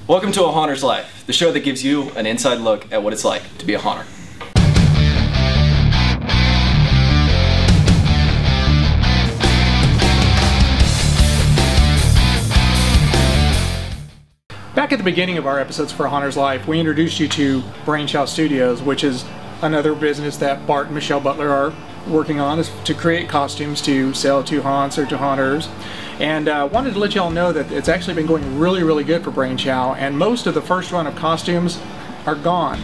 Welcome to A Haunter's Life, the show that gives you an inside look at what it's like to be a haunter. Back at the beginning of our episodes for A Haunter's Life, we introduced you to Brainchow Studios, which is another business that Bart and Michelle Butler are working on, is to create costumes to sell to haunts or to haunters. And wanted to let you all know that it's actually been going really good for Brainchow, and most of the first run of costumes are gone.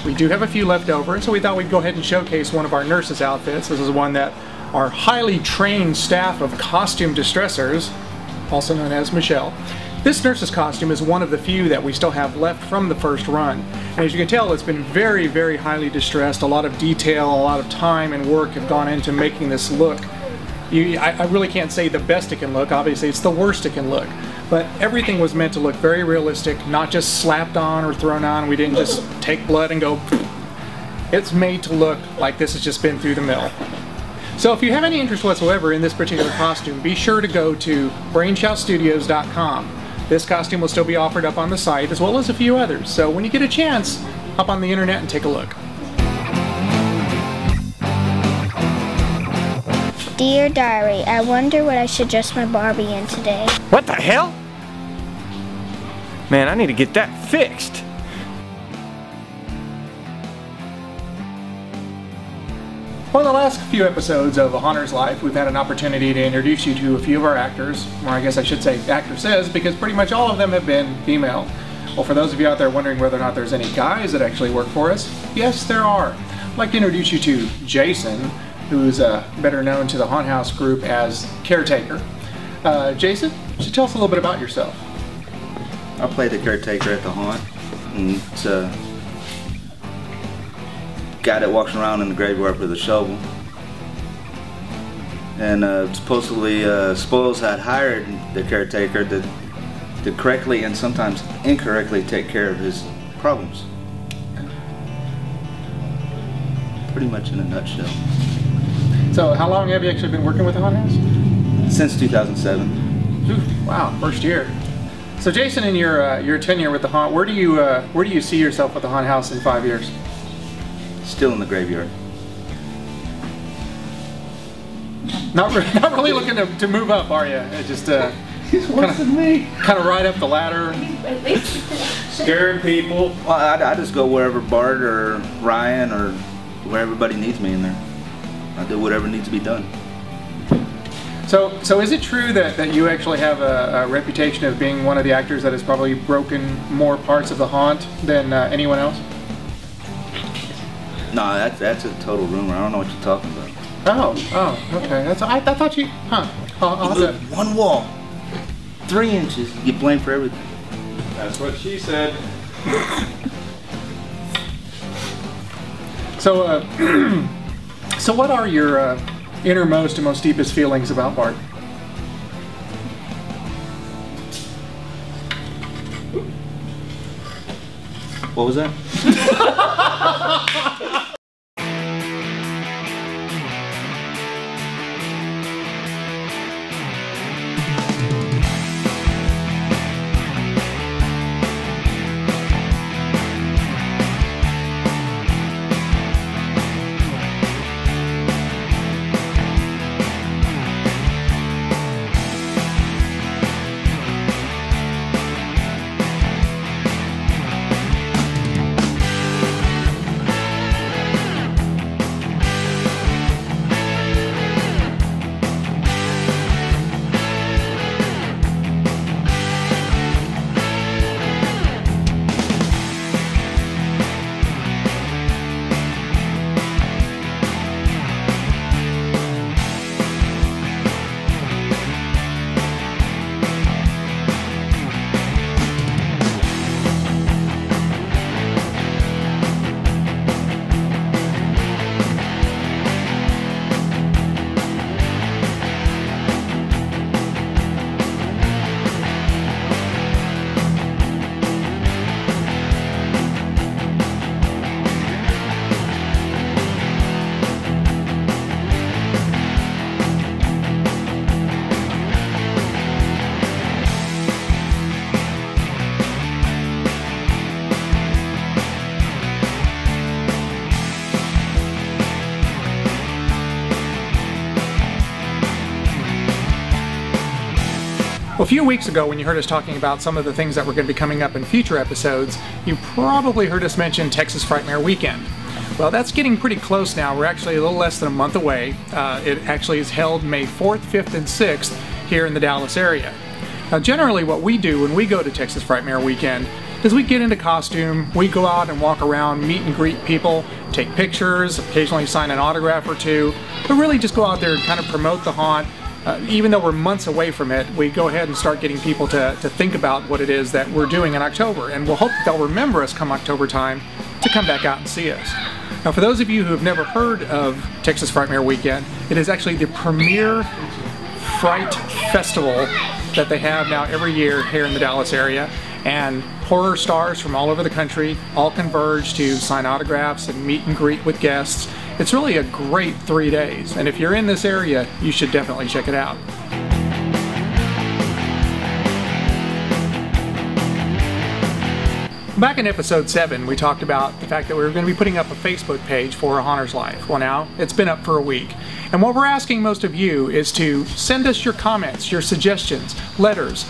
We do have a few left over, so we thought we'd go ahead and showcase one of our nurses' outfits. This is one that our highly trained staff of costume distressors, also known as Michelle. This nurse's costume is one of the few that we still have left from the first run. And as you can tell, it's been very highly distressed. A lot of detail, a lot of time and work have gone into making this look. I really can't say the best it can look. Obviously, it's the worst it can look. But everything was meant to look very realistic, not just slapped on or thrown on. We didn't just take blood and go. It's made to look like this has just been through the mill. So if you have any interest whatsoever in this particular costume, be sure to go to brainchowstudios.com. This costume will still be offered up on the site, as well as a few others. So when you get a chance, hop on the internet and take a look. Dear Diary, I wonder what I should dress my Barbie in today. What the hell? Man, I need to get that fixed. For the last few episodes of A Haunter's Life, we've had an opportunity to introduce you to a few of our actors, or I guess I should say actresses, because pretty much all of them have been female. Well, for those of you out there wondering whether or not there's any guys that actually work for us, yes, there are. I'd like to introduce you to Jason, who's better known to the Haunt House group as Caretaker. Jason, would you tell us a little bit about yourself? I play the caretaker at the haunt, and it's a guy that walks around in the graveyard with a shovel. And supposedly Spoils had hired the caretaker to correctly and sometimes incorrectly take care of his problems. Pretty much in a nutshell. So how long have you actually been working with the Haunt House? Since 2007. Ooh, wow, first year. So Jason, in your tenure with the Haunt, where do you see yourself with the Haunt House in 5 years? Still in the graveyard. Not really looking to move up, are you? Just He's worse than me. Kind of ride up the ladder, scaring people. Well, I just go wherever Bart or Ryan or where everybody needs me in there. I do whatever needs to be done. So is it true that you actually have a reputation of being one of the actors that has probably broken more parts of the haunt than anyone else? No, that's a total rumor. I don't know what you're talking about. Oh, okay. I thought you, huh? I'll have to... One wall, 3 inches. You get blamed for everything. That's what she said. So, so what are your innermost and most deepest feelings about Bart? What was that? Well, a few weeks ago when you heard us talking about some of the things that were going to be coming up in future episodes, you probably heard us mention Texas Frightmare Weekend. Well, that's getting pretty close now. We're actually a little less than a month away. It actually is held May 4th, 5th, and 6th here in the Dallas area. Now, generally what we do when we go to Texas Frightmare Weekend is we get into costume, we go out and walk around, meet and greet people, take pictures, occasionally sign an autograph or two, but really just go out there and kind of promote the haunt. Even though we're months away from it, we go ahead and start getting people to think about what it is that we're doing in October, and we'll hope that they'll remember us come October time to come back out and see us. Now, for those of you who have never heard of Texas Frightmare Weekend, it is actually the premier fright festival that they have now every year here in the Dallas area, and horror stars from all over the country all converge to sign autographs and meet and greet with guests. It's really a great 3 days, and if you're in this area, you should definitely check it out. Back in episode 7, we talked about the fact that we were going to be putting up a Facebook page for A Haunter's Life. Well, now it's been up for a week. And what we're asking most of you is to send us your comments, your suggestions, letters,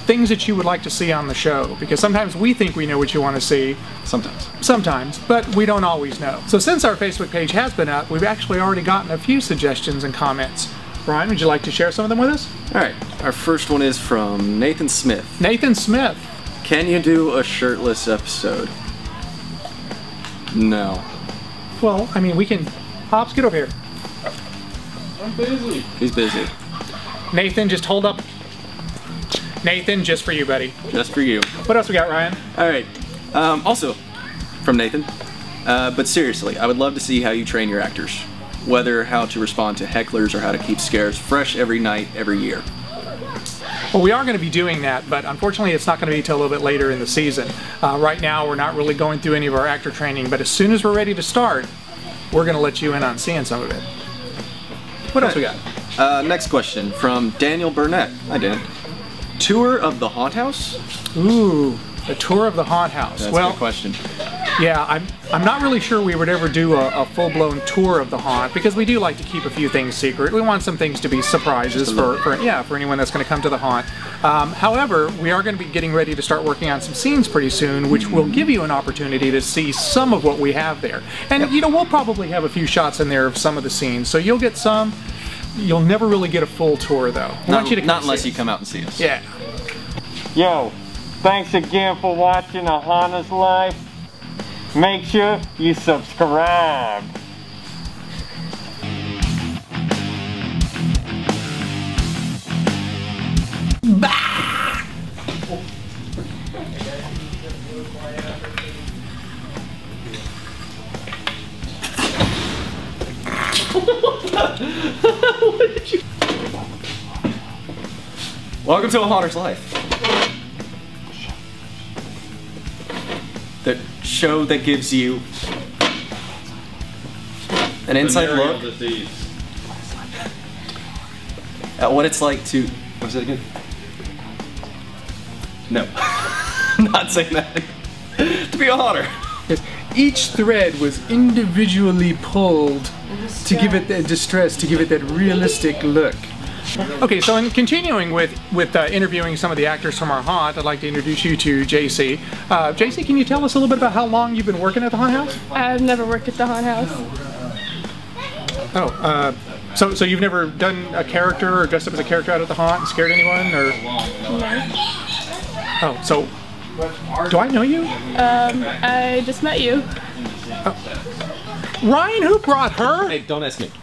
things that you would like to see on the show. Because sometimes we think we know what you want to see. Sometimes, but we don't always know. So since our Facebook page has been up, we've actually already gotten a few suggestions and comments. Brian, would you like to share some of them with us? All right, our first one is from Nathan Smith. Nathan Smith. Can you do a shirtless episode? No. Well, I mean, we can... Hobbs, get over here. I'm busy. He's busy. Nathan, just hold up. Nathan, just for you, buddy. Just for you. What else we got, Ryan? All right. Also, from Nathan. But seriously, I would love to see how you train your actors. Whether how to respond to hecklers or how to keep scares fresh every night, every year. Well, we are going to be doing that, but unfortunately it's not going to be until a little bit later in the season. Right now we're not really going through any of our actor training, but as soon as we're ready to start, we're going to let you in on seeing some of it. What else we got? Next question from Daniel Burnett. Hi, Dan. Tour of the haunt house? Ooh, a tour of the haunt house. That's well, a good question. Yeah, I'm not really sure we would ever do a full-blown tour of the haunt, because we do like to keep a few things secret. We want some things to be surprises for anyone that's going to come to the haunt. However, we are going to be getting ready to start working on some scenes pretty soon, which will give you an opportunity to see some of what we have there. And you know, we'll probably have a few shots in there of some of the scenes, so you'll get some. You'll never really get a full tour, though. Not unless you come out and see us. Yeah. Yo, thanks again for watching A Haunter's Life. Make sure you subscribe. Welcome to A Haunter's Life. The show that gives you an inside look at what it's like to... What was that again? No. Not saying that. To be a haunter. Each thread was individually pulled to give it that distress, to give it that realistic look. Okay, so in continuing with interviewing some of the actors from our haunt, I'd like to introduce you to JC. JC, can you tell us a little bit about how long you've been working at the haunt house? I've never worked at the haunt house. Oh, so you've never done a character or dressed up as a character out at the haunt and scared anyone, or? No. Oh, so do I know you? I just met you. Ryan, who brought her? Hey, don't ask me.